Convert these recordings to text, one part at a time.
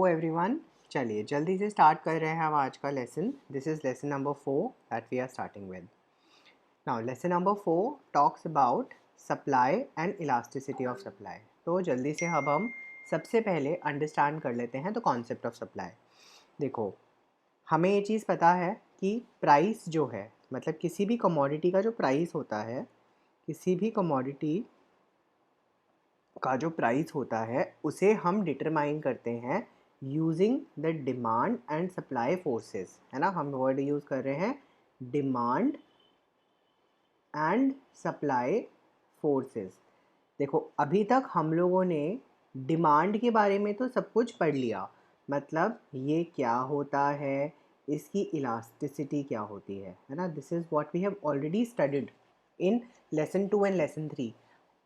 Hello everyone, चलिए जल्दी से स्टार्ट कर रहे हैं हम आज का lesson. This is lesson number 4 that we are starting with. Now lesson number 4 talks about supply and elasticity of supply. तो जल्दी से अब हम सबसे पहले अंडरस्टैंड कर लेते हैं द कॉन्सेप्ट ऑफ सप्लाई। देखो, हमें ये चीज़ पता है कि प्राइस जो है, मतलब किसी भी कमोडिटी का जो प्राइस होता है, किसी भी कमोडिटी का जो प्राइस होता है उसे हम डिटरमाइन करते हैं using the demand and supply forces, है ना। हम वर्ड यूज़ कर रहे हैं डिमांड एंड सप्लाई फोर्सेस। देखो, अभी तक हम लोगों ने डिमांड के बारे में तो सब कुछ पढ़ लिया, मतलब ये क्या होता है, इसकी इलास्टिसिटी क्या होती है ना। This is what we have already studied in lesson 2 and lesson 3।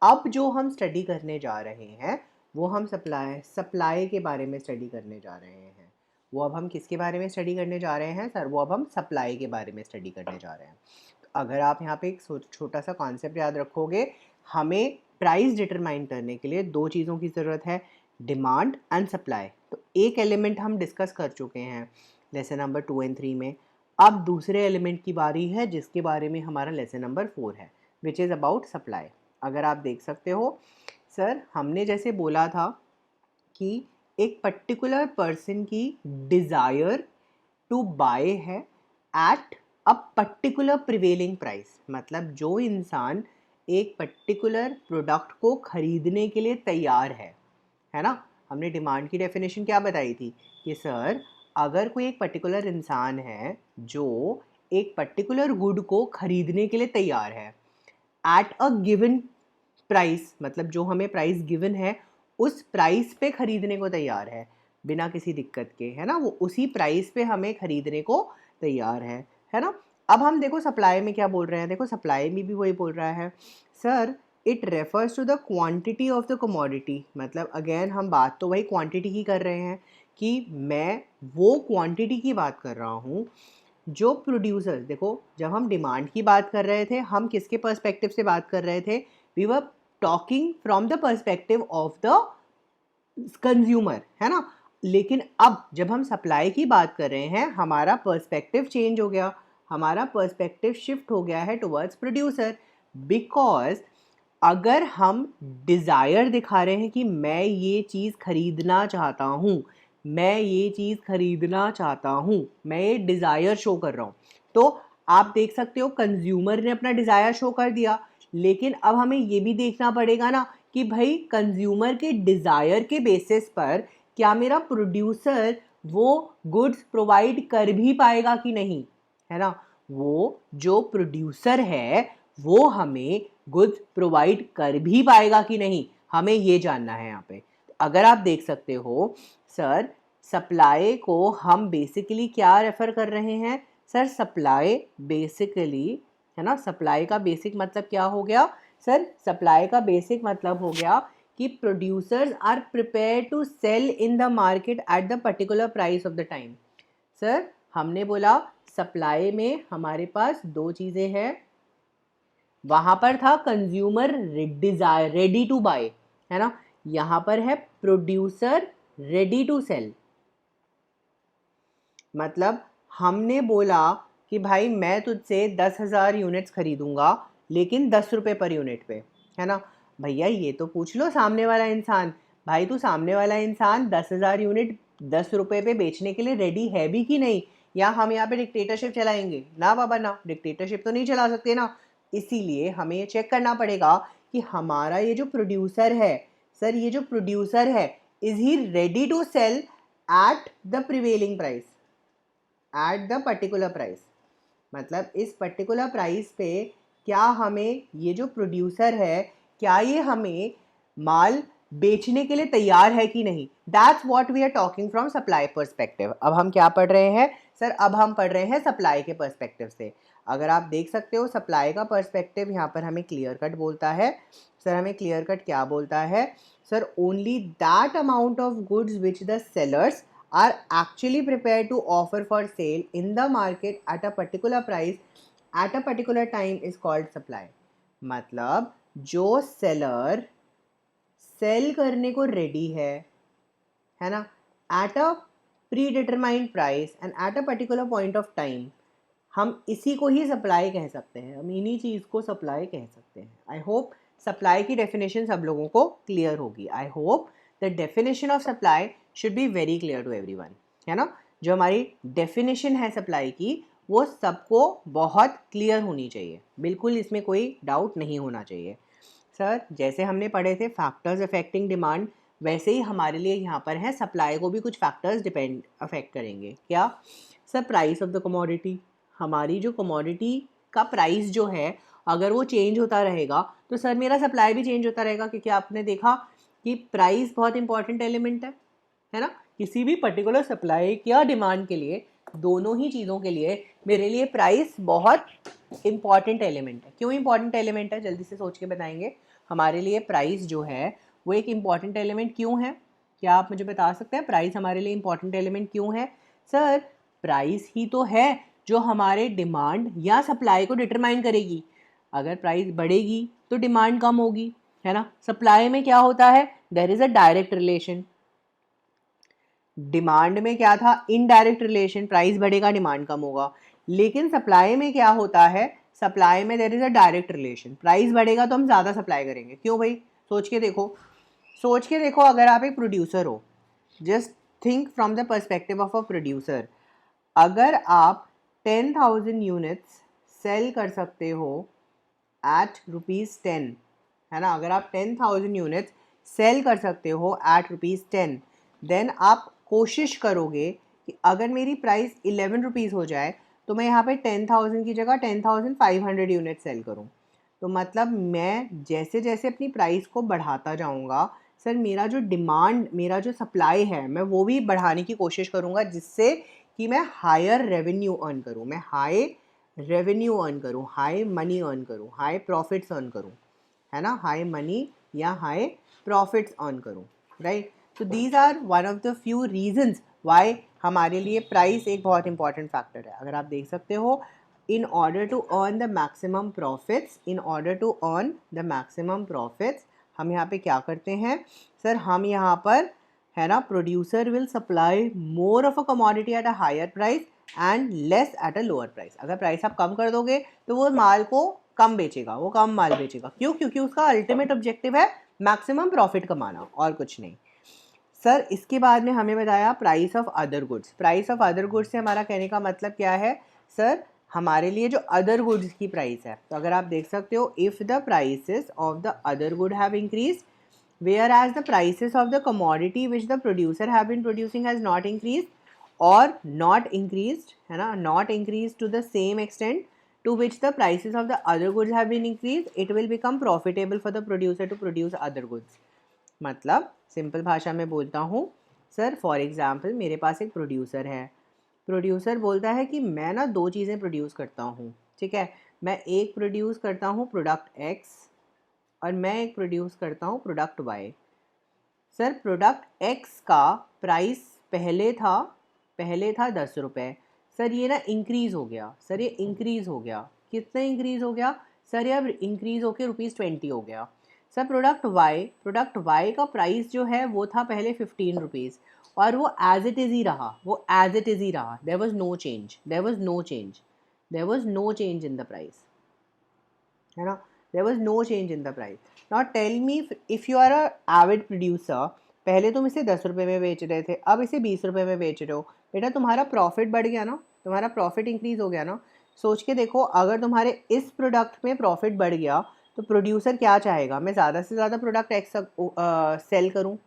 अब जो हम स्टडी करने जा रहे हैं वो हम सप्लाई के बारे में स्टडी करने जा रहे हैं। वो अब हम किसके बारे में स्टडी करने जा रहे हैं सर? वो अब हम सप्लाई के बारे में स्टडी करने जा रहे हैं। तो अगर आप यहाँ पे एक छोटा सा कॉन्सेप्ट याद रखोगे, हमें प्राइस डिटरमाइन करने के लिए दो चीज़ों की ज़रूरत है, डिमांड एंड सप्लाई। तो एक एलिमेंट हम डिस्कस कर चुके हैं लेसन नंबर 2 एंड 3 में। अब दूसरे एलिमेंट की बारी है जिसके बारे में हमारा लेसन नंबर 4 है, विच इज़ अबाउट सप्लाई। अगर आप देख सकते हो सर, हमने जैसे बोला था कि एक पर्टिकुलर पर्सन की डिज़ायर टू बाय है at a particular prevailing price, मतलब जो इंसान एक पर्टिकुलर प्रोडक्ट को खरीदने के लिए तैयार है ना। हमने डिमांड की डेफिनेशन क्या बताई थी कि सर, अगर कोई एक पर्टिकुलर इंसान है जो एक पर्टिकुलर गुड को खरीदने के लिए तैयार है एट अ गिवन प्राइस, मतलब जो हमें प्राइस गिवन है उस प्राइस पे खरीदने को तैयार है बिना किसी दिक्कत के, है ना। वो उसी प्राइस पे हमें खरीदने को तैयार है ना। अब हम देखो सप्लाई में क्या बोल रहे हैं। देखो, सप्लाई में भी वही बोल रहा है sir, it refers to the quantity of the commodity. मतलब अगेन हम बात तो वही क्वांटिटी की कर रहे हैं कि मैं वो क्वांटिटी की बात कर रहा हूँ जो प्रोड्यूसर। देखो, जब हम डिमांड की बात कर रहे थे, हम किसके पर्सपेक्टिव से बात कर रहे थे? We were talking from the perspective of the consumer, है ना। लेकिन अब जब हम सप्लाई की बात कर रहे हैं, हमारा पर्सपेक्टिव चेंज हो गया, हमारा पर्सपेक्टिव शिफ्ट हो गया है टुवर्ड्स प्रोड्यूसर। बिकॉज अगर हम डिज़ायर दिखा रहे हैं कि मैं ये चीज़ खरीदना चाहता हूँ, मैं ये चीज़ खरीदना चाहता हूँ, मैं ये डिज़ायर शो कर रहा हूँ, तो आप देख सकते हो कंज्यूमर ने अपना डिज़ायर शो कर दिया। लेकिन अब हमें ये भी देखना पड़ेगा ना कि भाई कंज्यूमर के डिज़ायर के बेसिस पर क्या मेरा प्रोड्यूसर वो गुड्स प्रोवाइड कर भी पाएगा कि नहीं, है ना। वो जो प्रोड्यूसर है वो हमें गुड्स प्रोवाइड कर भी पाएगा कि नहीं, हमें ये जानना है यहाँ पे। अगर आप देख सकते हो सर, सप्लाई को हम बेसिकली क्या रेफर कर रहे हैं सर? सप्लाई बेसिकली, है ना, सप्लाई का बेसिक मतलब क्या हो गया सर? सप्लाई का बेसिक मतलब हो गया कि producers are prepare to sell in the market at the particular price of the time. Sir, हमने बोला सप्लाई में हमारे पास दो चीज़ें हैं। वहां पर था consumer desire, ready to buy, है ना। यहां पर है प्रोड्यूसर रेडी टू सेल। मतलब हमने बोला कि भाई मैं तुझसे 10,000 यूनिट्स खरीदूंगा लेकिन 10 रुपये पर यूनिट पे, है ना। भैया ये तो पूछ लो सामने वाला इंसान, भाई तू सामने वाला इंसान 10,000 यूनिट 10 रुपये पे बेचने के लिए रेडी है भी कि नहीं। या हम यहाँ पे डिक्टेटरशिप चलाएंगे? ना बाबा ना, डिक्टेटरशिप तो नहीं चला सकते ना। इसीलिए हमें ये चेक करना पड़ेगा कि हमारा ये जो प्रोड्यूसर है सर, ये जो प्रोड्यूसर है, is he ready to sell at the prevailing price, at the particular price. मतलब इस पर्टिकुलर प्राइस पे क्या हमें ये जो प्रोड्यूसर है, क्या ये हमें माल बेचने के लिए तैयार है कि नहीं। That's what we are talking from supply perspective. अब हम क्या पढ़ रहे हैं सर? अब हम पढ़ रहे हैं सप्लाई के पर्सपेक्टिव से। अगर आप देख सकते हो सप्लाई का पर्सपेक्टिव यहाँ पर हमें क्लियर कट बोलता है सर, हमें क्लियर कट क्या बोलता है sir? Only that amount of goods which the sellers are actually prepared to offer for sale in the market at a particular price at a particular time is called supply। मतलब जो seller sell करने को ready है ना, at a pre determined price and at a particular point of time, हम इसी को ही supply कह सकते हैं, हम इन्हीं चीज़ को सप्लाई कह सकते हैं। आई होप सप्लाई की डेफिनेशन सब लोगों को क्लियर होगी। I hope the definition of supply should be very clear to everyone, है ना। जो हमारी डेफिनेशन है सप्लाई की वो सबको बहुत क्लियर होनी चाहिए, बिल्कुल इसमें कोई डाउट नहीं होना चाहिए। सर जैसे हमने पढ़े थे फैक्टर्स अफेक्टिंग डिमांड, वैसे ही हमारे लिए यहाँ पर है सप्लाई को भी कुछ फैक्टर्स डिपेंड अफेक्ट करेंगे। क्या sir? Price of the commodity, हमारी जो कमोडिटी का प्राइस जो है अगर वो चेंज होता रहेगा तो सर मेरा सप्लाई भी चेंज होता रहेगा, क्योंकि आपने देखा कि प्राइस बहुत इंपॉर्टेंट एलिमेंट है ना। किसी भी पर्टिकुलर सप्लाई या डिमांड के लिए, दोनों ही चीज़ों के लिए मेरे लिए प्राइस बहुत इंपॉर्टेंट एलिमेंट है। क्यों इंपॉर्टेंट एलिमेंट है? जल्दी से सोच के बताएंगे। हमारे लिए प्राइस जो है वो एक इंपॉर्टेंट एलिमेंट क्यों है? क्या आप मुझे बता सकते हैं प्राइस हमारे लिए इंपॉर्टेंट एलिमेंट क्यों है? सर प्राइस ही तो है जो हमारे डिमांड या सप्लाई को डिटरमाइन करेगी। अगर प्राइस बढ़ेगी तो डिमांड कम होगी, है ना। सप्लाई में क्या होता है? There is a direct relation. Demand में क्या था? इनडायरेक्ट रिलेशन, प्राइस बढ़ेगा डिमांड कम होगा। लेकिन सप्लाई में क्या होता है? सप्लाई में there is a direct relation, price बढ़ेगा तो हम ज़्यादा सप्लाई करेंगे। क्यों भाई? सोच के देखो, सोच के देखो। अगर आप एक प्रोड्यूसर हो, just think from the perspective of a producer. अगर आप 10,000 यूनिट्स सेल कर सकते हो एट ₹10, है ना, अगर आप 10,000 यूनिट्स सेल कर सकते हो एट ₹10, देन आप कोशिश करोगे कि अगर मेरी प्राइस 11 रुपीज़ हो जाए तो मैं यहाँ पे 10,000 की जगह 10,500 यूनिट सेल करूँ। तो मतलब मैं जैसे जैसे अपनी प्राइस को बढ़ाता जाऊँगा, सर मेरा जो डिमांड, मेरा जो सप्लाई है, मैं वो भी बढ़ाने की कोशिश करूँगा, जिससे कि मैं हायर रेवेन्यू अर्न करूँ, मैं हाई रेवेन्यू अर्न करूँ, हाई मनी अर्न करूँ, हाई प्रॉफिट्स अर्न करूँ, है ना, हाई मनी या हाई प्रॉफिट्स अर्न करूँ, राइट। तो these are one of the few reasons why हमारे लिए प्राइस एक बहुत इंपॉर्टेंट फैक्टर है। अगर आप देख सकते हो, in order to earn the maximum profits, in order to earn the maximum profits, हम यहाँ पे क्या करते हैं? सर हम यहाँ पर, है ना, producer will supply more of a commodity at a higher price and less at a lower price. अगर प्राइस आप कम कर दोगे तो वो माल को कम बेचेगा, वो कम माल बेचेगा। क्यों? क्योंकि उसका अल्टीमेट ऑब्जेक्टिव है मैक्सिमम प्रॉफिट कमाना और कुछ नहीं। सर इसके बाद में हमें बताया price of other goods. Price of other goods से हमारा कहने का मतलब क्या है? सर हमारे लिए जो अदर गुड्स की प्राइस है, तो अगर आप देख सकते हो, if the prices of the other good have increase whereas the prices of the commodity which the producer have been producing has not increase और नॉट इंक्रीज्ड, है ना, not increase to the same extent to which the prices of the other goods have been increased, it will become profitable for the producer to produce other goods। मतलब simple भाषा में बोलता हूँ, sir for example मेरे पास एक producer है, producer बोलता है कि मैं ना दो चीज़ें प्रोड्यूस करता हूँ, ठीक है। मैं एक प्रोड्यूस करता हूँ प्रोडक्ट एक्स और मैं एक प्रोड्यूस करता हूँ product Y. Sir product X का प्राइस पहले था 10 रुपये। सर ये ना इंक्रीज़ हो गया, सर ये इंक्रीज़ हो गया, कितना इंक्रीज़ हो गया? सर ये अब इंक्रीज़ होकर ₹20 हो गया। सर प्रोडक्ट वाई का प्राइस जो है वो था पहले 15 रुपीज़ और वो एज इट इज़ ही रहा, वो एज इट इज़ ही रहा। There was no change, there was no change, there was no change in the price, है ना। There was no change in the price. Now tell me, if you are a avid producer, पहले तुम इसे 10 रुपये में बेच रहे थे, अब इसे 20 रुपये में बेच रहे हो, बेटा तुम्हारा प्रॉफिट बढ़ गया ना, तुम्हारा प्रॉफिट इंक्रीज़ हो गया ना। सोच के देखो, अगर तुम्हारे इस प्रोडक्ट में प्रॉफिट बढ़ गया तो प्रोड्यूसर क्या चाहेगा? मैं ज़्यादा से ज़्यादा प्रोडक्ट एक्स सेल करूँ।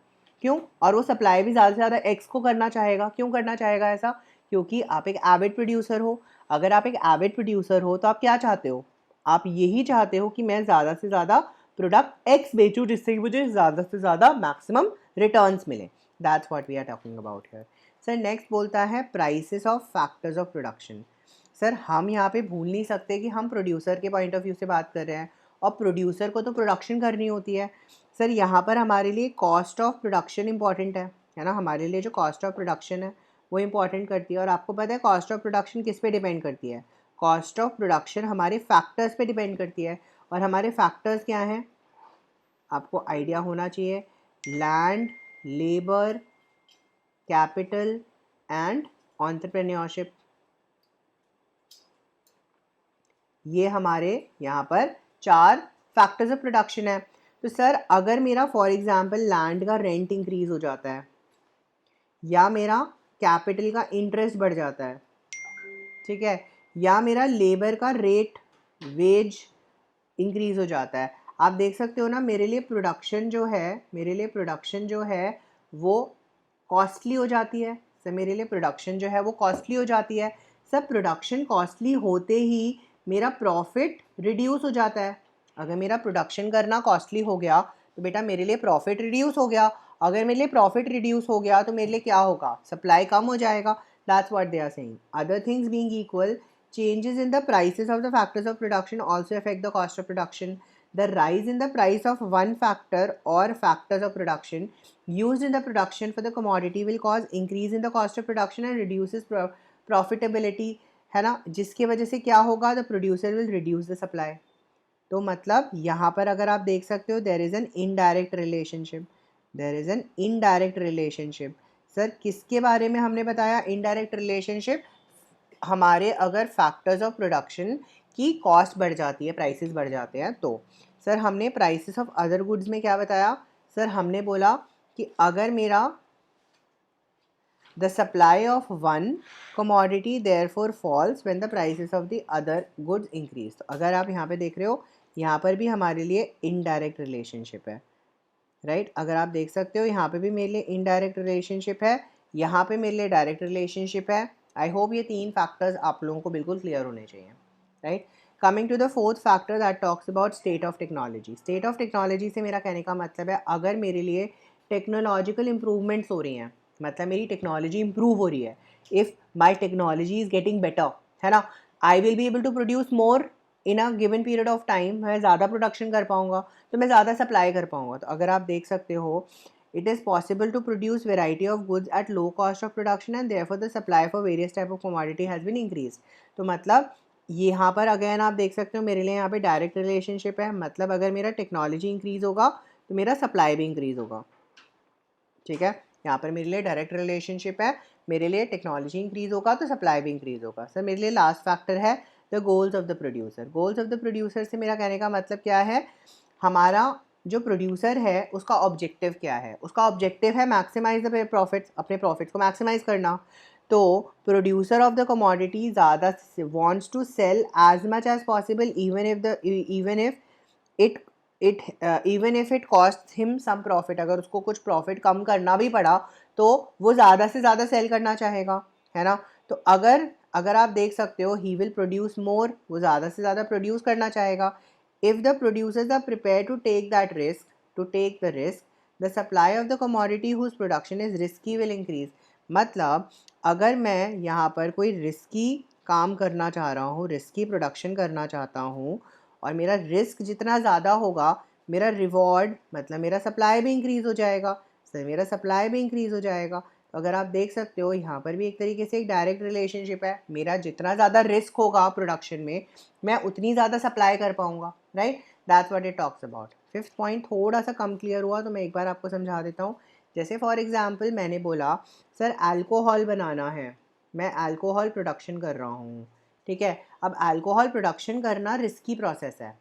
क्यों? और वो सप्लाई भी ज़्यादा से ज़्यादा एक्स को करना चाहेगा। क्यों करना चाहेगा ऐसा? क्योंकि आप एक एविड प्रोड्यूसर हो। अगर आप एक एविड प्रोड्यूसर हो तो आप क्या चाहते हो? आप यही चाहते हो कि मैं ज़्यादा से ज़्यादा प्रोडक्ट एक्स बेचूँ, जिससे कि मुझे ज़्यादा से ज़्यादा मैक्सिमम रिटर्न्स मिले। That's what we are talking about here. Sir next बोलता है prices of factors of production. Sir हम यहाँ पे भूल नहीं सकते कि हम प्रोड्यूसर के पॉइंट ऑफ व्यू से बात कर रहे हैं और प्रोड्यूसर को तो प्रोडक्शन करनी होती है। सर यहाँ पर हमारे लिए कॉस्ट ऑफ प्रोडक्शन इंपॉर्टेंट है ना। हमारे लिए जो कॉस्ट ऑफ प्रोडक्शन है वो इंपॉर्टेंट करती है। और आपको पता है कॉस्ट ऑफ प्रोडक्शन किस पे डिपेंड करती है? कॉस्ट ऑफ प्रोडक्शन हमारे फैक्टर्स पे डिपेंड करती है। और हमारे फैक्टर्स क्या हैं? आपको आइडिया होना चाहिए। Land, labour, capital and entrepreneurship. ये हमारे यहाँ पर 4 फैक्टर्स ऑफ प्रोडक्शन है। तो सर अगर मेरा फॉर एग्जांपल लैंड का रेंट इंक्रीज हो जाता है या मेरा कैपिटल का इंटरेस्ट बढ़ जाता है, ठीक है, या मेरा लेबर का रेट वेज इंक्रीज हो जाता है, आप देख सकते हो ना मेरे लिए प्रोडक्शन जो है वो कॉस्टली हो जाती है। सर मेरे लिए प्रोडक्शन जो है वो कॉस्टली हो जाती है। सर प्रोडक्शन कॉस्टली होते ही मेरा प्रॉफिट रिड्यूस हो जाता है। अगर मेरा प्रोडक्शन करना कॉस्टली हो गया तो बेटा मेरे लिए प्रॉफिट रिड्यूस हो गया। अगर मेरे लिए प्रॉफिट रिड्यूस हो गया तो मेरे लिए क्या होगा, सप्लाई कम हो जाएगा। That's what they are saying. Other things being equal, changes in the prices of the factors of production also affect the cost of production. The rise in the price of one factor or factors of production used in the production for the commodity will cause increase in the cost of production and reduces profitability, है ना, जिसकी वजह से क्या होगा, the producer will reduce the supply. तो मतलब यहाँ पर अगर आप देख सकते हो there is an indirect relationship. Sir किसके बारे में हमने बताया indirect relationship? हमारे अगर फैक्टर्स ऑफ प्रोडक्शन की कॉस्ट बढ़ जाती है, प्राइसेस बढ़ जाते हैं तो। सर हमने प्राइसेस ऑफ अदर गुड्स में क्या बताया, सर हमने बोला कि अगर मेरा the supply of one commodity therefore falls when the prices of the other goods increase. तो अगर आप यहाँ पे देख रहे हो, यहाँ पर भी हमारे लिए इनडायरेक्ट रिलेशनशिप है, राइट। अगर आप देख सकते हो यहाँ पे भी मेरे लिए इनडायरेक्ट रिलेशनशिप है, यहाँ पे मेरे लिए डायरेक्ट रिलेशनशिप है। आई होप ये 3 फैक्टर्स आप लोगों को बिल्कुल क्लियर होने चाहिए, right. Coming to the fourth factor that talks about state of technology. State of technology से मेरा कहने का मतलब है अगर मेरे लिए टेक्नोलॉजिकल इंप्रूवमेंट्स हो रही हैं, मतलब मेरी टेक्नोलॉजी इंप्रूव हो रही है, if my technology is getting better, है ना, I will be able to produce more in a given period of time. मैं ज़्यादा प्रोडक्शन कर पाऊँगा तो मैं ज़्यादा सप्लाई कर पाऊँगा। तो अगर आप देख सकते हो, it is possible to produce variety of goods at low cost of production and therefore the supply for various type of commodity has been increase. तो मतलब यहाँ पर अगेन आप देख सकते हो मेरे लिए यहाँ पे डायरेक्ट रिलेशनशिप है, मतलब अगर मेरा टेक्नोलॉजी इंक्रीज होगा तो मेरा सप्लाई भी इंक्रीज होगा, ठीक है। यहाँ पर मेरे लिए डायरेक्ट रिलेशनशिप है, मेरे लिए टेक्नोलॉजी इंक्रीज होगा तो सप्लाई भी इंक्रीज होगा। सर मेरे लिए लास्ट फैक्टर है the goals of the producer. Goals of the producer से मेरा कहने का मतलब क्या है, हमारा जो प्रोड्यूसर है उसका ऑब्जेक्टिव क्या है, उसका ऑब्जेक्टिव है मैक्सिमाइज द प्रॉफिट्स, अपने प्रॉफिट्स को मैक्सिमाइज करना। तो प्रोड्यूसर ऑफ द कमोडिटी ज़्यादा wants to sell as much as possible even if it cost him some profit. अगर उसको कुछ प्रॉफिट कम करना भी पड़ा तो वो ज़्यादा से ज़्यादा सेल करना चाहेगा, है ना। तो अगर आप देख सकते हो ही विल प्रोड्यूस मोर, वो ज़्यादा से ज़्यादा प्रोड्यूस करना चाहेगा। If the producers are prepare to take the risk the supply of the commodity whose production is risky will increase. मतलब अगर मैं यहाँ पर कोई रिस्की काम करना चाह रहा हूँ, रिस्की प्रोडक्शन करना चाहता हूँ और मेरा रिस्क जितना ज़्यादा होगा मेरा रिवॉर्ड, मतलब मेरा सप्लाई भी इंक्रीज़ हो जाएगा। सर मेरा सप्लाई भी इंक्रीज़ हो जाएगा। तो अगर आप देख सकते हो यहाँ पर भी एक तरीके से एक डायरेक्ट रिलेशनशिप है, मेरा जितना ज़्यादा रिस्क होगा प्रोडक्शन में मैं उतनी ज़्यादा सप्लाई कर पाऊँगा, right. That's what it talks about. Fifth point थोड़ा सा कम क्लियर हुआ तो मैं एक बार आपको समझा देता हूँ। जैसे फॉर एग्जाम्पल मैंने बोला सर अल्कोहल बनाना है, मैं अल्कोहल प्रोडक्शन कर रहा हूँ, ठीक है। अब अल्कोहल प्रोडक्शन करना रिस्की प्रोसेस है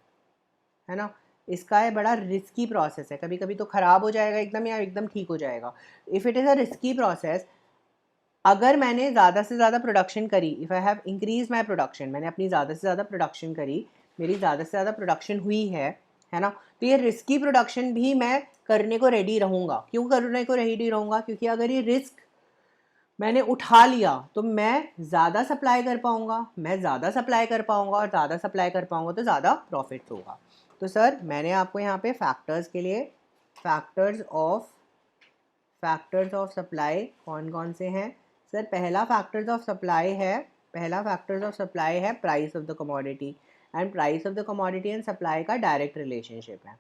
ना, इसका है बड़ा रिस्की प्रोसेस है, कभी कभी तो ख़राब हो जाएगा एकदम या एकदम ठीक हो जाएगा। If it is a risky process, अगर मैंने ज़्यादा से ज़्यादा प्रोडक्शन करी, if I have increase my production, मैंने अपनी ज़्यादा से ज़्यादा प्रोडक्शन करी, मेरी ज़्यादा से ज़्यादा प्रोडक्शन हुई है ना, तो ये रिस्की प्रोडक्शन भी मैं करने को रेडी रहूँगा। क्यों करने को रेडी रहूँगा, क्योंकि अगर ये रिस्क मैंने उठा लिया तो मैं ज़्यादा सप्लाई कर पाऊँगा, मैं ज़्यादा सप्लाई कर पाऊँगा और ज़्यादा सप्लाई कर पाऊँगा तो ज़्यादा प्रॉफिट होगा। तो सर मैंने आपको यहाँ पे फैक्टर्स के लिए फैक्टर्स ऑफ सप्लाई कौन कौन से हैं। सर पहला फैक्टर्स ऑफ सप्लाई है price of the commodity, and price of the commodity and supply का डायरेक्ट रिलेशनशिप है,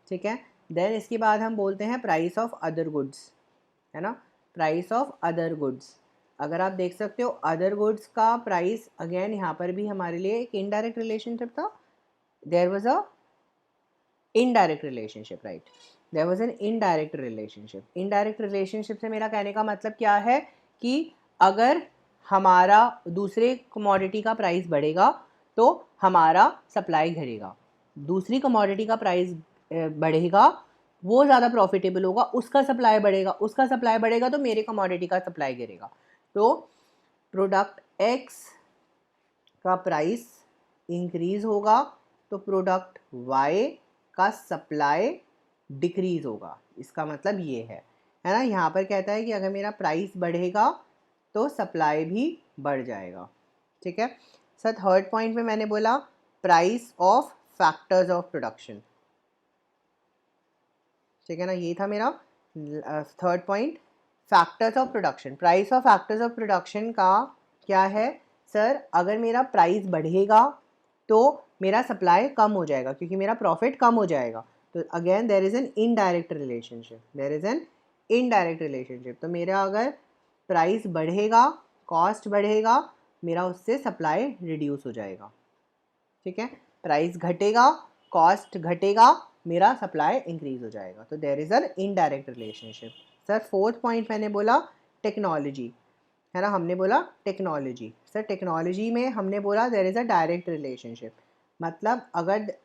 ठीक है। देन इसके बाद हम बोलते हैं प्राइस ऑफ अदर गुड्स, है ना, प्राइस ऑफ अदर गुड्स। अगर आप देख सकते हो अदर गुड्स का प्राइस, अगेन यहाँ पर भी हमारे लिए एक इनडायरेक्ट रिलेशनशिप था, there was a indirect relationship, right. There was an indirect relationship. Indirect relationship से मेरा कहने का मतलब क्या है कि अगर हमारा दूसरे कमोडिटी का प्राइस बढ़ेगा तो हमारा सप्लाई घटेगा, दूसरी कमोडिटी का प्राइस बढ़ेगा, वो ज़्यादा प्रॉफिटेबल होगा, उसका सप्लाई बढ़ेगा, उसका सप्लाई बढ़ेगा तो मेरे कमोडिटी का सप्लाई गिरेगा। तो प्रोडक्ट एक्स का प्राइस इंक्रीज होगा तो प्रोडक्ट वाई का सप्लाई डिक्रीज होगा। इसका मतलब ये है ना, यहाँ पर कहता है कि अगर मेरा प्राइस बढ़ेगा तो सप्लाई भी बढ़ जाएगा। ठीक है सर, थर्ड पॉइंट में मैंने बोला price of factors of production. ठीक है ना, ये था मेरा third point, factors of production. Price of factors of production का क्या है सर, अगर मेरा प्राइस बढ़ेगा तो मेरा सप्लाई कम हो जाएगा क्योंकि मेरा प्रॉफिट कम हो जाएगा। तो again there is an indirect relationship, there is an indirect relationship. तो मेरा अगर प्राइस बढ़ेगा, कॉस्ट बढ़ेगा, मेरा उससे सप्लाई रिड्यूस हो जाएगा। ठीक है, प्राइस घटेगा, कॉस्ट घटेगा, मेरा सप्लाई इंक्रीज हो जाएगा। तो there is an indirect relationship. Sir fourth point मैंने बोला टेक्नोलॉजी, है ना, हमने बोला टेक्नोलॉजी। सर टेक्नोलॉजी में हमने बोला there is a direct relationship, मतलब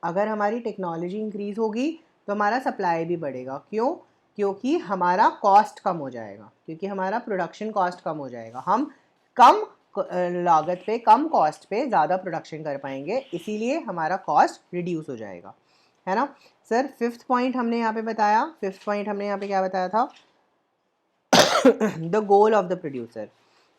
अगर हमारी टेक्नोलॉजी इंक्रीज होगी तो हमारा सप्लाई भी बढ़ेगा। क्यों? क्योंकि हमारा कॉस्ट कम हो जाएगा, क्योंकि हमारा प्रोडक्शन कॉस्ट कम हो जाएगा, हम कम लागत पे, कम कॉस्ट पे ज़्यादा प्रोडक्शन कर पाएंगे, इसीलिए हमारा कॉस्ट रिड्यूस हो जाएगा, है ना। सर फिफ्थ पॉइंट हमने यहाँ पे बताया, फिफ्थ पॉइंट हमने यहाँ पे क्या बताया था, the goal of the producer.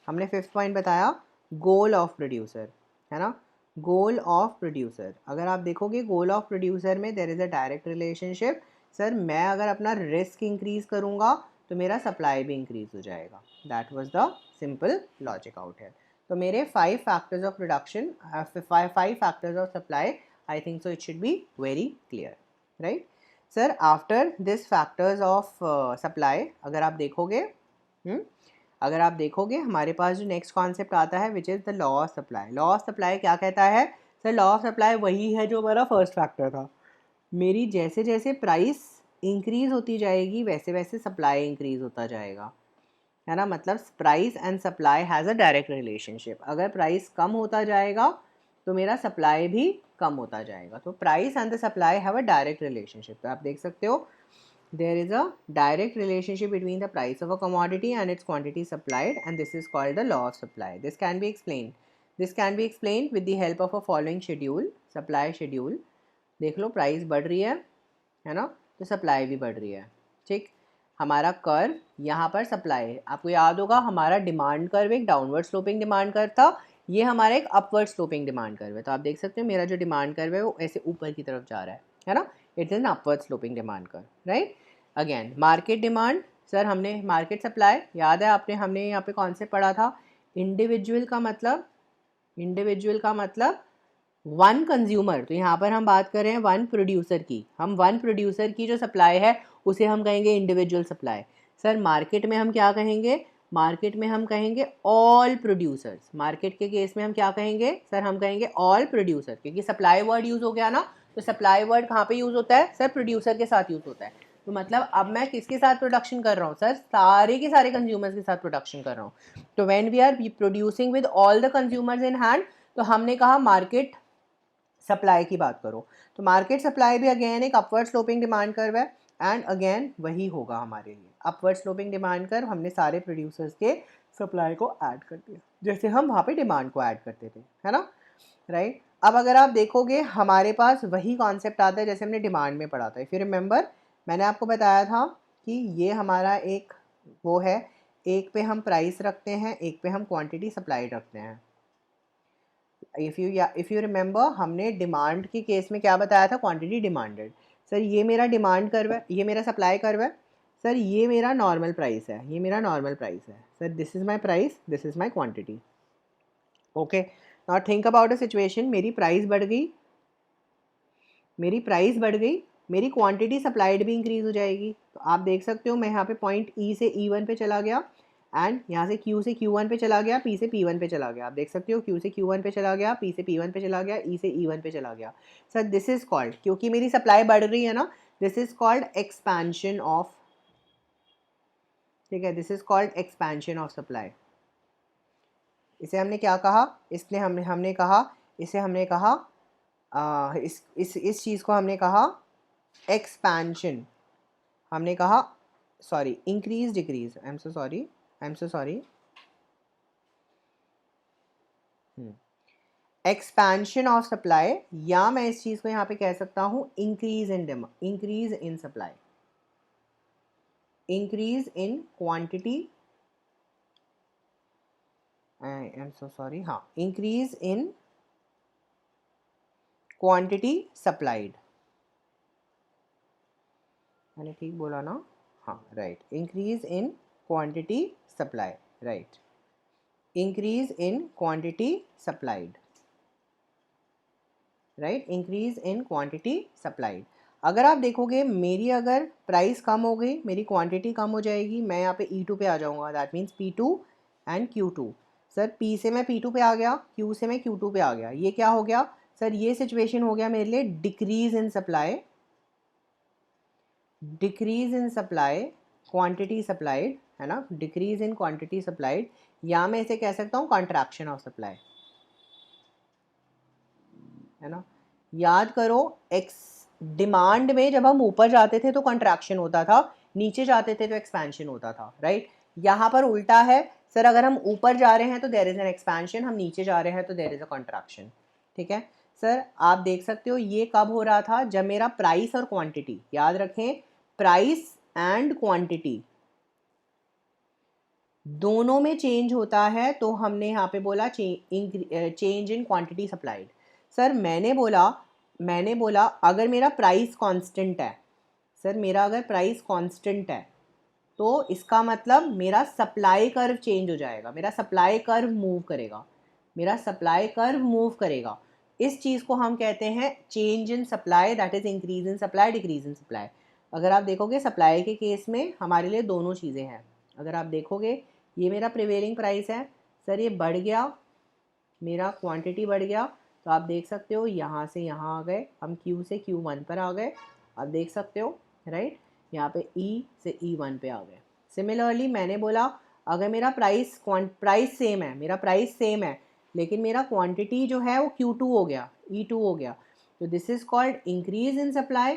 हमने फिफ्थ पॉइंट बताया गोल ऑफ प्रोड्यूसर, है ना, गोल ऑफ प्रोड्यूसर। अगर आप देखोगे गोल ऑफ प्रोड्यूसर में there is a direct relationship. Sir मैं अगर अपना रिस्क इंक्रीज करूँगा तो मेरा सप्लाई भी इंक्रीज हो जाएगा। That was the simple logic out है। तो मेरे 5 factors of production, 5 factors of supply, I think so it should be very clear, right. Sir after this factors of supply अगर आप देखोगे, अगर आप देखोगे हमारे पास जो नेक्स्ट कॉन्सेप्ट आता है which is the law of supply. Law of supply क्या कहता है सर, लॉ ऑफ सप्लाई वही है जो हमारा फर्स्ट फैक्टर था। मेरी जैसे जैसे प्राइस इंक्रीज होती जाएगी वैसे वैसे सप्लाई इंक्रीज होता जाएगा, है ना, मतलब price and supply has a direct relationship. अगर प्राइस कम होता जाएगा तो मेरा सप्लाई भी कम होता जाएगा। तो price and the supply have a direct relationship. तो आप देख सकते हो there is a direct relationship between the price of a commodity and its quantity supplied, and this is called the law of supply. This can be explained with the help of a following schedule, supply schedule. देख लो price बढ़ रही है ना, तो supply भी बढ़ रही है। ठीक, हमारा कर्व यहाँ पर सप्लाई है, आपको याद होगा हमारा डिमांड कर्व एक डाउनवर्ड स्लोपिंग डिमांड कर्व था, ये हमारा एक अपवर्ड स्लोपिंग डिमांड कर्व है। तो आप देख सकते हो मेरा जो डिमांड कर्व है वो ऐसे ऊपर की तरफ जा रहा है ना, it's an upward sloping demand curve, right. Again market demand, sir हमने मार्केट सप्लाई याद है आपने, हमने यहाँ पे कॉन्सेप्ट पढ़ा था इंडिविजुअल का मतलब वन कंज्यूमर। तो यहाँ पर हम बात कर रहे हैं वन प्रोड्यूसर की, हम वन प्रोड्यूसर की जो सप्लाई है उसे हम कहेंगे इंडिविजुअल सप्लाई। सर मार्केट में हम क्या कहेंगे, मार्केट में हम कहेंगे ऑल प्रोड्यूसर्स। मार्केट के केस में हम क्या कहेंगे सर, हम कहेंगे ऑल प्रोड्यूसर, क्योंकि सप्लाई वर्ड यूज़ हो गया ना, तो सप्लाई वर्ड कहाँ पे यूज़ होता है सर, प्रोड्यूसर के साथ यूज़ होता है। तो मतलब अब मैं किसके साथ प्रोडक्शन कर रहा हूँ सर, सारे के सारे कंज्यूमर्स के साथ प्रोडक्शन कर रहा हूँ। तो when we are producing with all the consumers in hand, तो हमने कहा मार्केट सप्लाई की बात करो। तो मार्केट सप्लाई भी अगेन एक अपवर्ड स्लोपिंग डिमांड कर्व है, एंड अगेन वही होगा हमारे लिए अपवर्ड स्लोपिंग डिमांड कर्व। हमने सारे प्रोड्यूसर्स के सप्लाई को ऐड कर दिया जैसे हम वहाँ पे डिमांड को ऐड करते थे, है ना, राइट। अब अगर आप देखोगे हमारे पास वही कॉन्सेप्ट आता है जैसे हमने डिमांड में पढ़ा था। इफ़ यू रिमेंबर मैंने आपको बताया था कि ये हमारा एक वो है, एक पे हम प्राइस रखते हैं, एक पे हम क्वांटिटी सप्लाइड रखते हैं। इफ़ यू रिमेंबर हमने डिमांड के केस में क्या बताया था, क्वांटिटी डिमांडेड। सर ये मेरा डिमांड कर्व है, ये मेरा सप्लाई कर्व है, सर ये मेरा नॉर्मल प्राइस है, ये मेरा नॉर्मल प्राइस है। Sir this is my price, this is my quantity. Okay, now think about a situation, मेरी प्राइस बढ़ गई, मेरी क्वांटिटी सप्लाइड भी इंक्रीज हो जाएगी। तो आप देख सकते हो मैं यहाँ पे पॉइंट ई से E1 पे चला गया, एंड यहाँ से Q से Q1 पे चला गया, P से P1 पे चला गया। आप देख सकते हो Q से Q1 पे चला गया, P से P1 पे चला गया, E से E1 पे चला गया। सर दिस इज कॉल्ड, क्योंकि मेरी सप्लाई बढ़ रही है ना, this is called expansion of, ठीक है, this is called expansion of supply. इसे हमने क्या कहा, इसने हमने कहा, इसे हमने कहा इस चीज़ को हमने कहा एक्सपेंशन, हमने कहा sorry increase decrease, I am so sorry, I am so sorry, expansion of supply, या मैं इस चीज़ को यहाँ पे कह सकता हूँ increase in demand, increase in supply, increase in quantity, I am so sorry, हाँ, इंक्रीज इन क्वांटिटी सप्लाइड, मैंने ठीक बोला ना, हाँ right, increase in quantity supply, right, increase in quantity supplied, right, increase in quantity supplied. अगर आप देखोगे मेरी अगर प्राइस कम हो गई, मेरी क्वांटिटी कम हो जाएगी, मैं यहाँ पे E2 पे आ जाऊँगा, that means P2 and Q2। Sir P से मैं P2 पे आ गया, Q से मैं Q2 पे आ गया, ये क्या हो गया सर, ये सिचुएशन हो गया मेरे लिए decrease in supply, decrease in supply quantity supplied, है ना, डिक्रीज इन क्वांटिटी सप्लाइड, या मैं इसे कह सकता हूँ कॉन्ट्रैक्शन ऑफ सप्लाई, है ना। याद करो डिमांड में जब हम ऊपर जाते थे तो कंट्रैक्शन होता था, नीचे जाते थे तो एक्सपेंशन होता था, राइट। यहाँ पर उल्टा है सर, अगर हम ऊपर जा रहे हैं तो देयर इज एन एक्सपेंशन, हम नीचे जा रहे हैं तो देयर इज अ कंट्रैक्शन, ठीक है। सर आप देख सकते हो ये कब हो रहा था, जब मेरा प्राइस और क्वांटिटी, याद रखें प्राइस एंड क्वांटिटी दोनों में चेंज होता है, तो हमने यहाँ पे बोला change in quantity supplied. Sir मैंने बोला अगर मेरा प्राइस कांस्टेंट है, सर मेरा अगर प्राइस कांस्टेंट है तो इसका मतलब मेरा सप्लाई कर्व चेंज हो जाएगा, मेरा सप्लाई कर्व मूव करेगा, मेरा सप्लाई कर्व मूव करेगा। इस चीज़ को हम कहते हैं change in supply, that is increase in supply, decrease in supply. अगर आप देखोगे सप्लाई के केस में हमारे लिए दोनों चीज़ें हैं। अगर आप देखोगे ये मेरा प्रिवेलिंग प्राइस है, सर ये बढ़ गया, मेरा क्वांटिटी बढ़ गया, तो आप देख सकते हो यहाँ से यहाँ आ गए, हम Q से Q1 पर आ गए, आप देख सकते हो, राइट, यहाँ पे E से E1 पे आ गए। सिमिलरली मैंने बोला अगर मेरा प्राइस सेम है, मेरा प्राइस सेम है, लेकिन मेरा क्वांटिटी जो है वो Q2 हो गया, E2 हो गया, तो this is called increase in supply,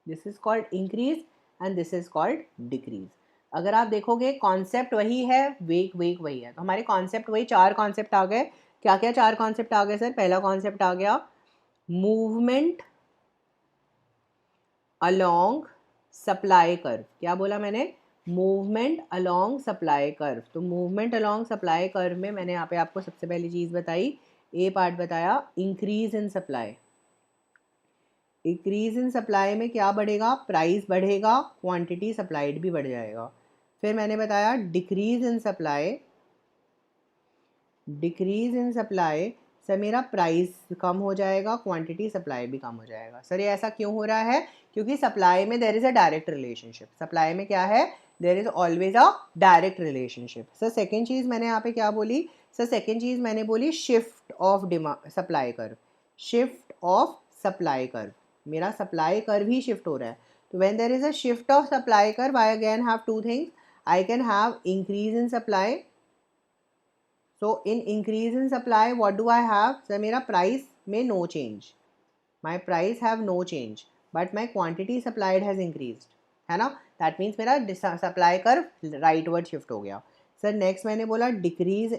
this is called increase and this is called decrease. अगर आप देखोगे कॉन्सेप्ट वही है, वेग वही है, तो हमारे कॉन्सेप्ट वही, चार कॉन्सेप्ट आ गए। क्या क्या चार कॉन्सेप्ट आ गए सर, पहला कॉन्सेप्ट आ गया मूवमेंट अलोंग सप्लाई कर्व, क्या बोला मैंने, मूवमेंट अलोंग सप्लाई कर्व। तो मूवमेंट अलोंग सप्लाई कर्व में मैंने यहाँ पे आपको सबसे पहली चीज़ बताई, ए पार्ट बताया increase in supply, increase in supply में क्या बढ़ेगा, प्राइस बढ़ेगा, क्वांटिटी सप्लाइड भी बढ़ जाएगा। फिर मैंने बताया decrease in supply, decrease in supply, sir मेरा प्राइस कम हो जाएगा, क्वांटिटी सप्लाई भी कम हो जाएगा। सर ये ऐसा क्यों हो रहा है, क्योंकि सप्लाई में there is a direct relationship, supply में क्या है, there is always a direct relationship. Sir second चीज़ मैंने यहाँ पे क्या बोली, सर सेकेंड चीज़ मैंने बोली shift of demand supply curve, shift of supply curve, मेरा सप्लाई कर्व ही शिफ्ट हो रहा है। तो when there is a shift of supply curve I again have two things, I can have increase in supply, so in increase in supply what do I have, sir मेरा price में no change, my price have no change but my quantity supplied has increased, है ना, that means मेरा supply curve rightward shift हो गया। Sir next मैंने बोला decrease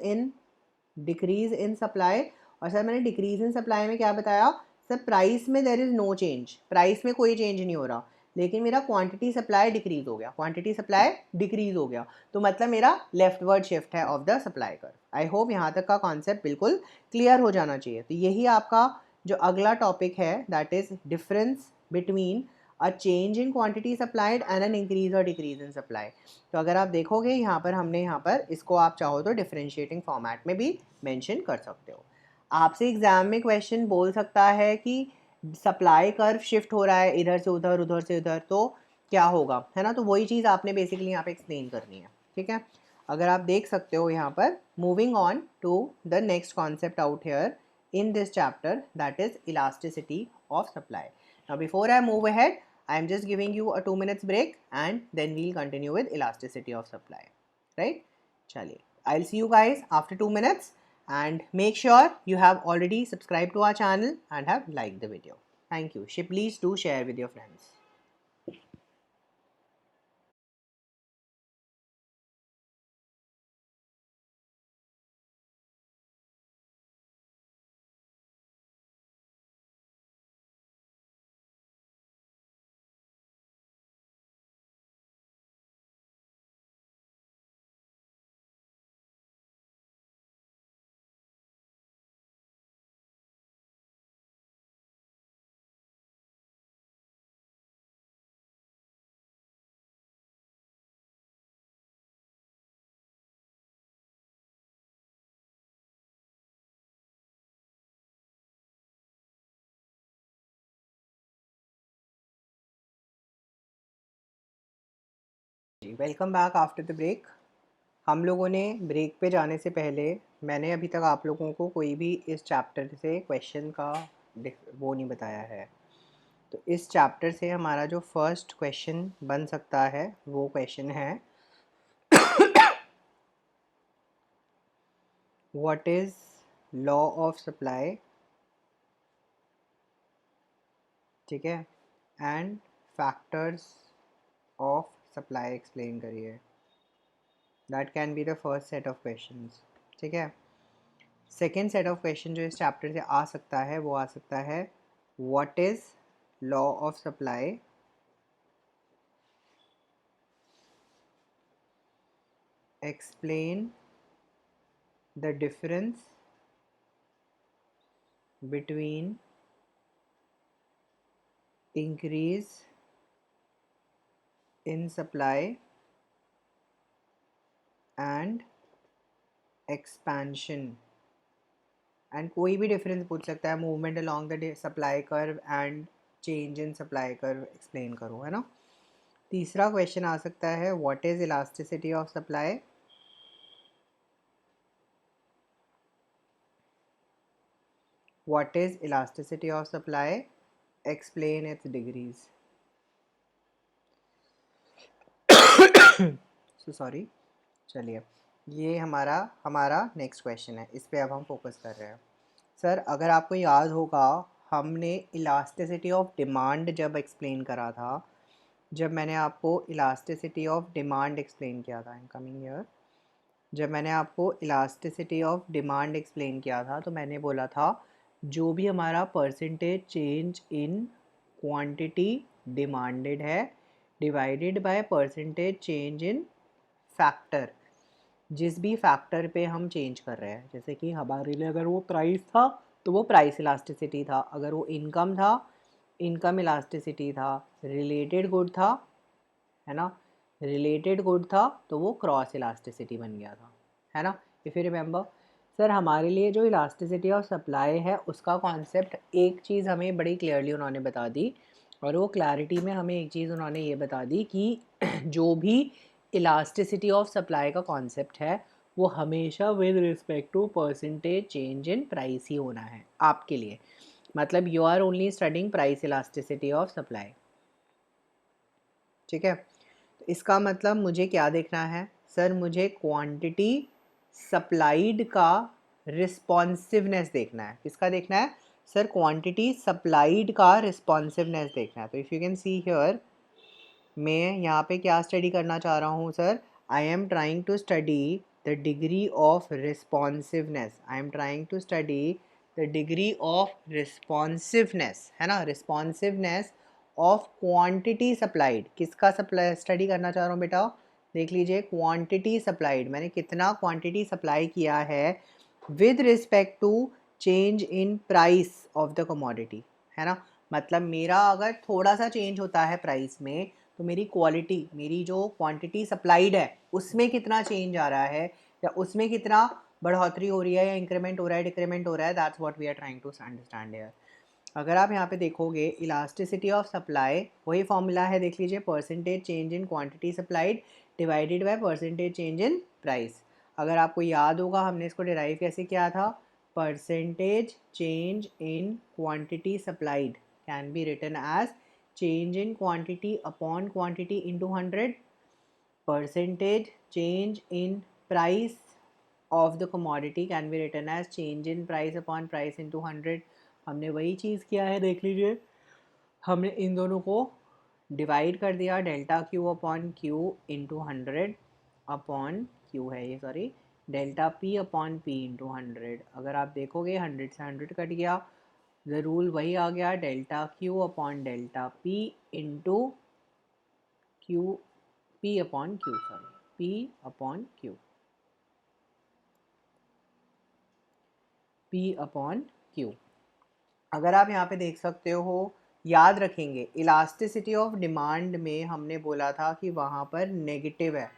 in supply, और सर मैंने डिक्रीज इन सप्लाई में क्या बताया, सर प्राइस में there is no change, price में कोई चेंज नहीं हो रहा, लेकिन मेरा क्वांटिटी सप्लाई डिक्रीज हो गया, क्वांटिटी सप्लाई डिक्रीज हो गया, तो मतलब मेरा लेफ्टवर्ड शिफ्ट है of the supply curve. I hope यहाँ तक का कॉन्सेप्ट बिल्कुल क्लियर हो जाना चाहिए। तो यही आपका जो अगला टॉपिक है that is difference between a change in quantity supplied and an increase और डिक्रीज इन सप्लाई। तो अगर आप देखोगे यहाँ पर हमने यहाँ पर इसको आप चाहो तो डिफरेंशिएटिंग फॉर्मेट में भी मेंशन कर सकते हो। आपसे एग्जाम में क्वेश्चन बोल सकता है कि सप्लाई कर्व शिफ्ट हो रहा है इधर से उधर, उधर से इधर, तो क्या होगा, है ना, तो वही चीज़ आपने बेसिकली यहाँ पे एक्सप्लेन करनी है, ठीक है। अगर आप देख सकते हो यहाँ पर, moving on to the next concept out here in this chapter, that is elasticity of supply. Now before I move ahead, I am just giving you a 2 minutes break and then we'll continue with elasticity of supply, right? Chaliye, I'll see you guys after 2 minutes, and make sure you have already subscribed to our channel and have liked the video. Thank you. Please do share with your friends. Welcome back after the break. हम लोगों ने break पे जाने से पहले मैंने अभी तक आप लोगों को कोई भी इस चैप्टर से क्वेश्चन का वो नहीं बताया है। तो इस चैप्टर से हमारा जो फर्स्ट क्वेश्चन बन सकता है वो क्वेश्चन है what is law of supply, ठीक है, and factors of supply explain करिए। That can be the first set of questions, ठीक है। सेकेंड सेट ऑफ क्वेश्चन जो इस चैप्टर से आ सकता है वो आ सकता है what is law of supply, explain the difference between increase in supply and expansion। And कोई भी डिफरेंस पूछ सकता है, movement along the supply curve and change in supply curve explain करो, है ना। तीसरा क्वेश्चन आ सकता है what is elasticity of supply, what is elasticity of supply, explain its degrees। so sorry, चलिए ये हमारा नेक्स्ट क्वेश्चन है, इस पे अब हम फोकस कर रहे हैं। सर अगर आपको याद होगा हमने इलास्टिसिटी ऑफ डिमांड जब एक्सप्लेन करा था, जब मैंने आपको इलास्टिसिटी ऑफ डिमांड एक्सप्लेन किया था, कमिंग ईयर, जब मैंने आपको इलास्टिसिटी ऑफ डिमांड एक्सप्लेन किया था तो मैंने बोला था जो भी हमारा percentage change in quantity demanded है divided by percentage change in factor, जिस भी फैक्टर पे हम चेंज कर रहे हैं, जैसे कि हमारे लिए अगर वो प्राइस था तो वो प्राइस इलास्टिसिटी था, अगर वो इनकम था इनकम इलास्टिसिटी था, रिलेटेड गुड था, है ना, रिलेटेड गुड था तो वो क्रॉस इलास्टिसिटी बन गया था, है ना। इफ़ यू रिमेंबर सर हमारे लिए जो इलास्टिसिटी ऑफ सप्लाई है उसका कॉन्सेप्ट एक चीज़ हमें बड़ी क्लियरली उन्होंने बता दी, और वो क्लैरिटी में हमें एक चीज़ उन्होंने ये बता दी कि जो भी इलास्टिसिटी ऑफ सप्लाई का कॉन्सेप्ट है वो हमेशा with respect to percentage change in price ही होना है आपके लिए। मतलब you are only studying price elasticity of supply, ठीक है। तो इसका मतलब मुझे क्या देखना है सर, मुझे क्वांटिटी सप्लाइड का रिस्पॉन्सिवनेस देखना है। किसका देखना है सर, क्वांटिटी सप्लाइड का रिस्पॉन्सिवनेस देखना है। तो if you can see here मैं यहाँ पे क्या स्टडी करना चाह रहा हूँ sir, I am trying to study the degree of responsiveness, I am trying to study the degree of responsiveness, है ना, रिस्पॉन्सिवनेस ऑफ क्वांटिटी सप्लाइड। किसका सप्लाई स्टडी करना चाह रहा हूँ बेटा, देख लीजिए क्वांटिटी सप्लाइड, मैंने कितना क्वांटिटी सप्लाई किया है with respect to change in price of the commodity, है ना। मतलब मेरा अगर थोड़ा सा चेंज होता है प्राइस में तो मेरी क्वालिटी, मेरी जो क्वांटिटी सप्लाइड है उसमें कितना चेंज आ रहा है या उसमें कितना बढ़ोतरी हो रही है या इंक्रीमेंट हो रहा है डिक्रीमेंट हो रहा है, that's what we are trying to understand here. अगर आप यहाँ पे देखोगे इलास्टिसिटी ऑफ सप्लाई वही फॉर्मूला है, देख लीजिए, percentage change in quantity supplied divided by percentage change in price. अगर आपको याद होगा हमने इसको डिराइव कैसे किया था, percentage change in quantity supplied can be written as change in quantity upon quantity into 100, percentage change in price of the commodity can be written as change in price upon price into 100. हमने वही चीज़ किया है, देख लीजिए, हमने इन दोनों को divide कर दिया, delta Q upon Q into 100 upon Q है ये, sorry, delta P upon P into 100. अगर आप देखोगे 100 से 100 कट गया, द रूल वही आ गया, delta Q upon delta P into Q, P upon Q, sorry, P upon Q, P upon Q. अगर आप यहाँ पे देख सकते हो, याद रखेंगे इलास्टिसिटी ऑफ डिमांड में हमने बोला था कि वहाँ पर नेगेटिव है,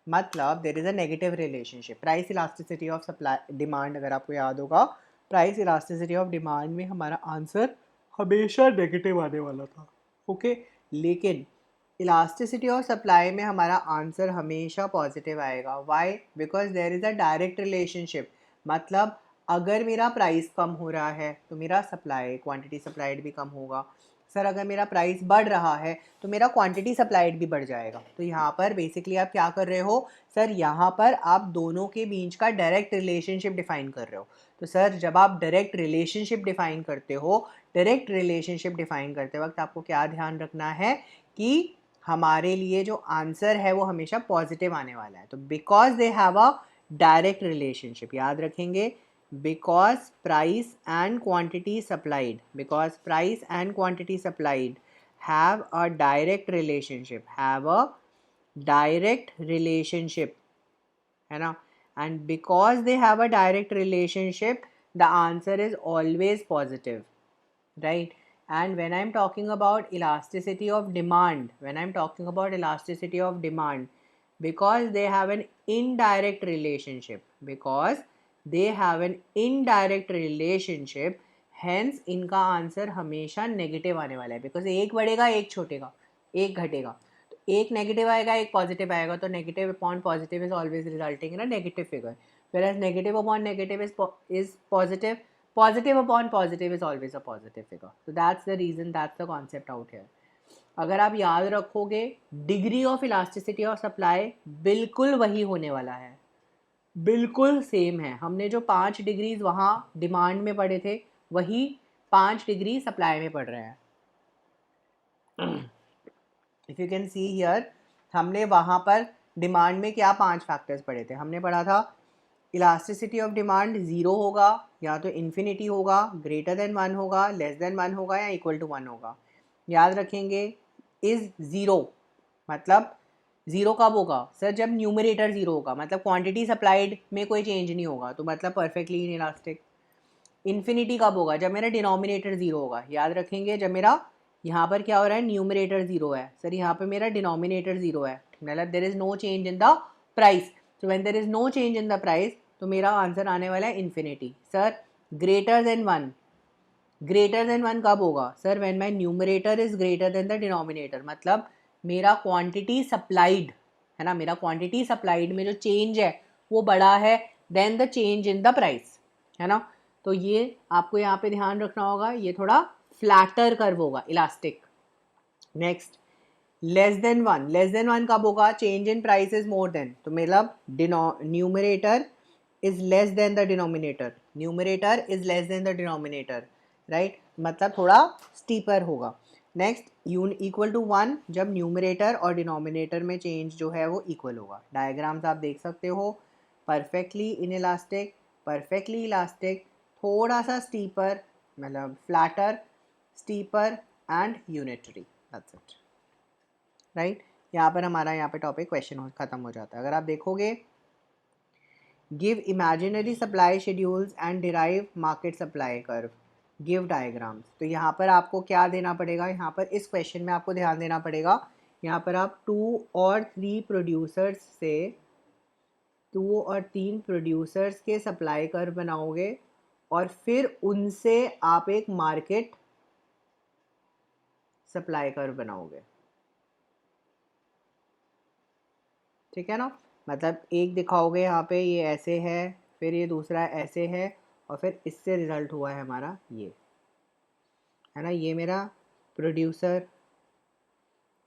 मतलब there is a negative relationship. Price elasticity of supply demand, अगर आपको याद होगा, प्राइस इलास्टिसिटी ऑफ डिमांड में हमारा आंसर हमेशा नेगेटिव आने वाला था. ओके, लेकिन इलास्टिसिटी ऑफ सप्लाई में हमारा आंसर हमेशा पॉजिटिव आएगा. Why? Because there is a direct relationship. मतलब अगर मेरा प्राइस कम हो रहा है तो मेरा सप्लाई, क्वांटिटी सप्लाइड भी कम होगा. सर अगर मेरा प्राइस बढ़ रहा है तो मेरा क्वांटिटी सप्लाइड भी बढ़ जाएगा. तो यहाँ पर बेसिकली आप क्या कर रहे हो सर, यहाँ पर आप दोनों के बीच का डायरेक्ट रिलेशनशिप डिफाइन कर रहे हो. तो सर जब आप डायरेक्ट रिलेशनशिप डिफाइन करते हो, डायरेक्ट रिलेशनशिप डिफाइन करते वक्त आपको क्या ध्यान रखना है कि हमारे लिए जो आंसर है वो हमेशा पॉजिटिव आने वाला है. तो because they have a direct relationship, याद रखेंगे, because price and quantity supplied, because price and quantity supplied have a direct relationship, have a direct relationship, है ना. and because they have a direct relationship, the answer is always positive, right. and when I'm talking about elasticity of demand, when I'm talking about elasticity of demand, because they have an indirect relationship, because they have an indirect relationship, hence इनका answer हमेशा negative आने वाला है. Because एक बढ़ेगा एक छोटेगा, एक घटेगा, तो एक नेगेटिव आएगा एक पॉजिटिव आएगा, तो negative upon positive is always resulting in a negative figure. whereas negative upon negative is positive, positive upon positive is always a positive figure. So that's the reason, that's the concept out here. अगर आप याद रखोगे, degree of elasticity of supply बिल्कुल वही होने वाला है, बिल्कुल सेम है. हमने जो 5 डिग्रीज वहाँ डिमांड में पढ़े थे, वही 5 डिग्री सप्लाई में पढ़ रहे हैं. If you can see here, हमने वहाँ पर डिमांड में क्या 5 फैक्टर्स पढ़े थे. हमने पढ़ा था इलास्टिसिटी ऑफ डिमांड 0 होगा, या तो इन्फिनिटी होगा, ग्रेटर देन 1 होगा, लेस देन 1 होगा, या इक्वल टू 1 होगा. याद रखेंगे, इज़ 0 मतलब 0 कब होगा सर, जब न्यूमरेटर 0 होगा, मतलब क्वांटिटी सप्लाइड में कोई चेंज नहीं होगा, तो मतलब परफेक्टली इन इलास्टिक. इन्फिनिटी कब होगा, जब मेरा डिनोमिनेटर 0 होगा. याद रखेंगे, जब मेरा यहाँ पर क्या हो रहा है, न्यूमरेटर 0 है सर, यहाँ पर मेरा डिनोमिनेटर 0 है, मतलब there is no change in the price. तो when there is no change in the price, तो मेरा आंसर आने वाला है infinity. Sir greater than 1, greater than 1 कब होगा sir, when my numerator is greater than the denominator, मतलब मेरा क्वांटिटी सप्लाइड है ना, मेरा क्वांटिटी सप्लाइड में जो चेंज है वो बड़ा है then the change in the price, है ना. तो ये आपको यहाँ पे ध्यान रखना होगा, ये थोड़ा फ्लैटर कर्व होगा, elastic. Next, less than 1, less than 1 कब होगा, change in price is more than, तो मतलब numerator is less than the denominator, numerator is less than the denominator, right, मतलब थोड़ा स्टीपर होगा. नेक्स्ट, इक्वल टू 1, जब numerator और डिनोमिनेटर में चेंज जो है वो इक्वल होगा. डायग्राम्स आप देख सकते हो, परफेक्टली इनइलास्टिक, परफेक्टली इलास्टिक, थोड़ा सा स्टीपर, मतलब flatter, steeper and unitary, that's it, right. यहाँ पर हमारा यहाँ पे टॉपिक क्वेश्चन खत्म हो जाता है. अगर आप देखोगे, give imaginary supply schedules and derive market supply curve, give diagrams. तो यहाँ पर आपको क्या देना पड़ेगा, यहाँ पर इस क्वेश्चन में आपको ध्यान देना पड़ेगा, यहाँ पर आप 2 और 3 प्रोड्यूसर्स से, 2 और 3 प्रोड्यूसर्स के सप्लाई कर्व बनाओगे, और फिर उनसे आप एक मार्केट सप्लाई कर्व बनाओगे. ठीक है ना, मतलब एक दिखाओगे यहाँ पे ये ऐसे है, फिर ये दूसरा ऐसे है, और फिर इससे रिजल्ट हुआ है हमारा ये, है ना, ये मेरा प्रोड्यूसर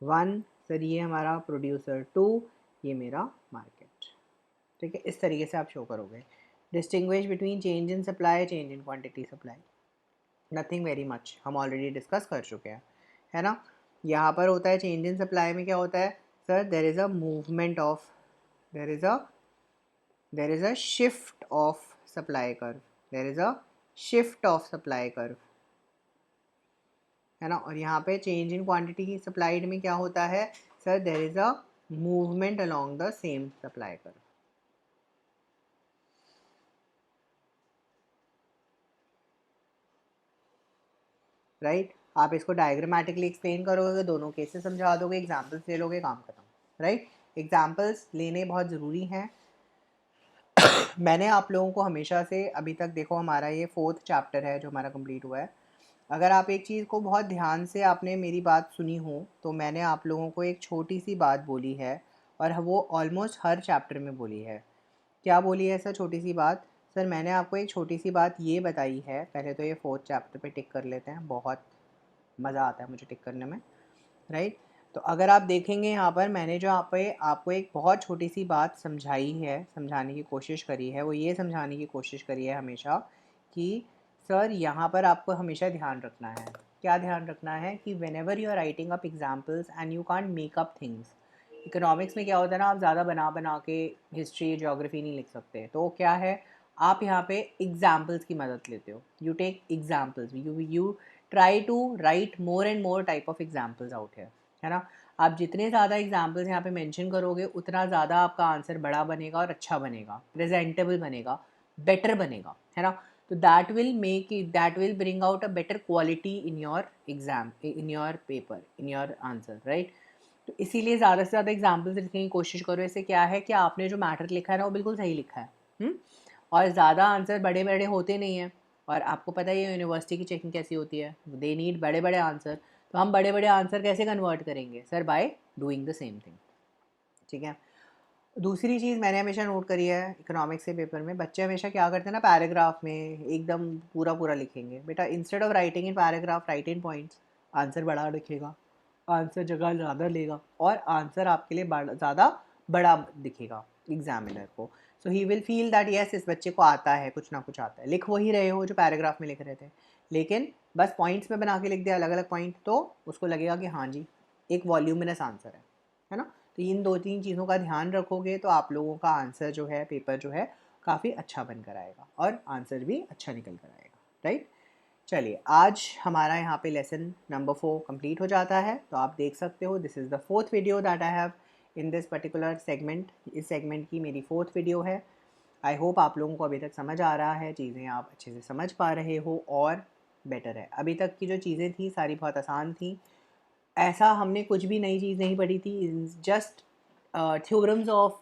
1, सर ये हमारा प्रोड्यूसर 2, ये मेरा मार्केट। ठीक है, इस तरीके से आप शो करोगे। Distinguish between change in supply, change in quantity supply, nothing very much, हम ऑलरेडी डिस्कस कर चुके हैं, है ना। यहाँ पर होता है चेंज इन सप्लाई में क्या होता है sir, there is a movement of, there is a shift of supply curve, there is a shift of supply curve, है ना। और यहाँ पे चेंज इन क्वांटिटी की सप्लाइड में क्या होता है sir, there is a movement along the same supply curve. Right, आप इसको डायग्रामेटिकली एक्सप्लेन करोगे, दोनों केसेस समझा दोगे, एग्जाम्पल्स ले लोगे, काम खत्म। राइट, एग्जाम्पल्स लेने बहुत ज़रूरी हैं। मैंने आप लोगों को हमेशा से अभी तक, देखो हमारा ये 4th चैप्टर है जो हमारा कंप्लीट हुआ है। अगर आप एक चीज़ को बहुत ध्यान से आपने मेरी बात सुनी हो, तो मैंने आप लोगों को एक छोटी सी बात बोली है, और वो ऑलमोस्ट हर चैप्टर में बोली है। क्या बोली है सर छोटी सी बात? सर मैंने आपको एक छोटी सी बात ये बताई है, पहले तो ये 4th चैप्टर पे टिक कर लेते हैं, बहुत मज़ा आता है मुझे टिक करने में। राइट, तो अगर आप देखेंगे यहाँ पर मैंने जो आप पे आपको एक बहुत छोटी सी बात समझाई है, समझाने की कोशिश करी है, वो ये समझाने की कोशिश करी है हमेशा कि सर यहाँ पर आपको हमेशा ध्यान रखना है। क्या ध्यान रखना है कि whenever you are writing up examples and you can't make up things. Economics में क्या होता है ना, आप ज़्यादा बना बना के हिस्ट्री ज्योग्राफी नहीं लिख सकते, तो क्या है आप यहाँ पे एग्जाम्पल्स की मदद लेते हो, you take examples, you try to write more and more type of examples out है ना। आप जितने ज़्यादा एग्जाम्पल्स यहाँ पे मेंशन करोगे, उतना ज़्यादा आपका आंसर बड़ा बनेगा और अच्छा बनेगा, प्रेजेंटेबल बनेगा, बेटर बनेगा, है ना। तो that will make it, that will bring out a better quality in your exam, in your paper, in your answer. Right, तो इसीलिए ज़्यादा से ज़्यादा एग्जाम्पल्स लिखने की कोशिश करो। इससे क्या है कि आपने जो मैटर लिखा है ना, वो बिल्कुल सही लिखा है। और ज़्यादा आंसर बड़े बड़े होते नहीं हैं, और आपको पता है ये यूनिवर्सिटी की चेकिंग कैसी होती है, दे नीड बड़े बड़े आंसर। तो हम बड़े बड़े आंसर कैसे कन्वर्ट करेंगे sir? By doing the same thing. ठीक है, दूसरी चीज़ मैंने हमेशा नोट करी है इकोनॉमिक्स के पेपर में, बच्चे हमेशा क्या करते हैं ना, पैराग्राफ में एकदम पूरा पूरा लिखेंगे। बेटा instead of writing in paragraph, right in points. Answer बड़ा लिखेगा, आंसर जगह ज़्यादा लेगा, और आंसर आपके लिए ज़्यादा बड़ा दिखेगा एग्जामिनर को। So he will feel that yes, इस बच्चे को आता है, कुछ ना कुछ आता है। लिख वही रहे हो जो पैराग्राफ में लिख रहे थे, लेकिन बस पॉइंट्स में बना के लिख दिया अलग अलग पॉइंट, तो उसको लगेगा कि हाँ जी एक वॉल्यूमिनस आंसर है ना। तो इन 2-3 चीज़ों का ध्यान रखोगे तो आप लोगों का आंसर जो है, पेपर जो है, काफ़ी अच्छा बन कर आएगा, और आंसर भी अच्छा निकल कर आएगा। राइट, चलिए आज हमारा यहाँ पे लेसन नंबर 4 कंप्लीट हो जाता है। तो आप देख सकते हो this is the 4th video that I have in this particular segment. इस सेगमेंट की मेरी 4th वीडियो है। आई होप आप लोगों को अभी तक समझ आ रहा है, चीज़ें आप अच्छे से समझ पा रहे हो, और बेटर है। अभी तक की जो चीज़ें थी सारी बहुत आसान थी, ऐसा हमने कुछ भी नई चीज़ नहीं पढ़ी थी। Just theorems of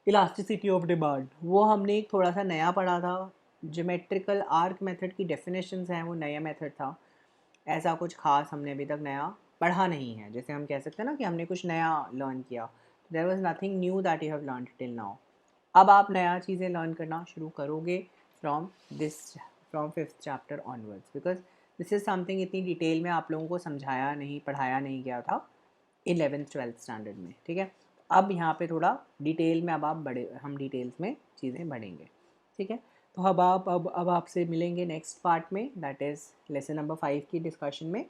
elasticity of demand, वो हमने एक थोड़ा सा नया पढ़ा था। ज्योमेट्रिकल आर्क मेथड की डेफिनेशंस हैं, वो नया मेथड था। ऐसा कुछ खास हमने अभी तक नया पढ़ा नहीं है, जैसे हम कह सकते हैं ना कि हमने कुछ नया लर्न किया। There was nothing new that you have learn till now. अब आप नया चीज़ें लर्न करना शुरू करोगे from this, from 5th chapter onwards, because this is something इतनी डिटेल में आप लोगों को समझाया नहीं, पढ़ाया नहीं गया था 11th 12th स्टैंडर्ड में। ठीक है, अब यहाँ पे थोड़ा डिटेल में, अब आप हम डिटेल्स में चीज़ें बढ़ेंगे। ठीक है, तो अब आपसे मिलेंगे नेक्स्ट पार्ट में, दैट इज़ लेसन नंबर 5 की डिस्कशन में।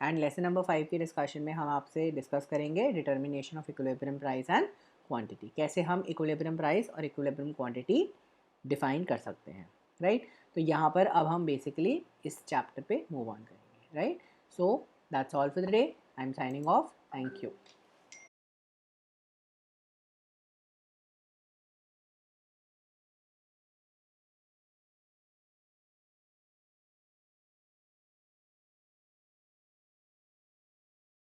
एंड लेसन नंबर 5 की डिस्कशन में हम आपसे डिस्कस करेंगे determination of equilibrium price and quantity, कैसे हम इक्विलिब्रियम प्राइस और इक्विलिब्रियम क्वांटिटी डिफाइन कर सकते हैं। राइट, तो यहाँ पर अब हम बेसिकली इस चैप्टर पे मूव ऑन करेंगे। Right, so that's all for the day. I am signing off. Thank you.